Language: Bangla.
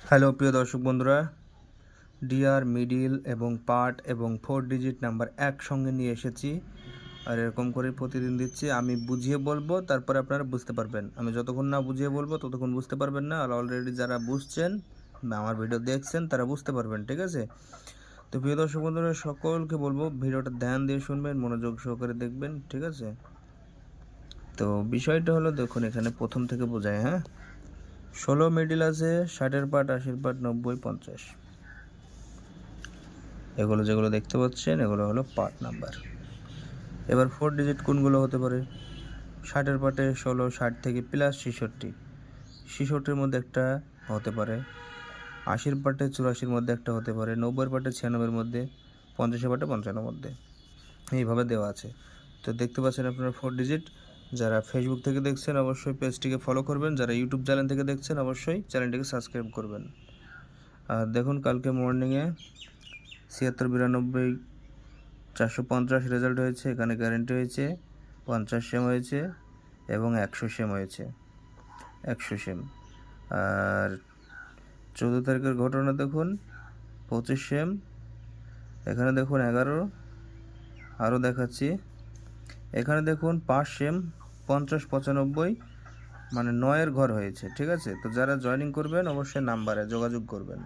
হ্যালো প্রিয় দর্শক বন্ধুরা, ডিআর মিডিল এবং পার্ট এবং 4 ডিজিট নাম্বার একসঙ্গে নিয়ে এসেছি। আর এরকম করে প্রতিদিন দিচ্ছি। আমি বুঝিয়ে বলবো, তারপরে আপনারা বুঝতে পারবেন। আমি যতক্ষণ না বুঝিয়ে বলবো ততক্ষণ বুঝতে পারবেন না। আর অলরেডি যারা বুঝছেন বা আমার ভিডিও দেখছেন তারা বুঝতে পারবেন, ঠিক আছে? তো প্রিয় দর্শক বন্ধুরা, সকলকে বলবো ভিডিওটা ধ্যান দিয়ে শুনবেন, মনোযোগ সহকারে দেখবেন, ঠিক আছে? তো বিষয়টা হলো, দেখুন এখানে প্রথম থেকে বোঝায়। হ্যাঁ, 16 মিডিল আছে, 60-এর পার্ট, 80-এর পার্ট, 90, 50। এগুলো যেগুলো দেখতে পাচ্ছেন এগুলো হলো পার্ট নাম্বার। এবার 4 ডিজিট কোনগুলো হতে পারে? 60-এর পার্টে 16, 60 থেকে প্লাস 66, 66-এর মধ্যে একটা হতে পারে। 80-এর পার্টে 84-এর মধ্যে একটা হতে পারে। 90-এর পার্টে 96-এর মধ্যে। 50-এর পার্টে 55-এর মধ্যে। এইভাবে দেওয়া আছে। তো দেখতে পাচ্ছেন আপনারা 4 ডিজিট। যারা ফেসবুক থেকে দেখছেন অবশ্যই পেজটিকে ফলো করবেন, যারা ইউটিউব চ্যানেল থেকে দেখছেন অবশ্যই চ্যানেলটিকে সাবস্ক্রাইব করবেন। আর দেখুন কালকে মর্নিংয়ে 76, 92, 450 রেজাল্ট হয়েছে। এখানে গ্যারেন্টি হয়েছে 50 সেম হয়েছে এবং 100 সেম হয়েছে, 100 সেম। আর 14 তারিখের ঘটনা দেখুন, 25 সেম। এখানে দেখুন 11, আরও দেখাচ্ছি। এখানে দেখুন 5 সেম, 50, 95, মানে 9-এর ঘর হয়েছে, ঠিক আছে? তো যারা জয়েনিং করবেন অবশ্যই নাম্বারে যোগাযোগ করবেন।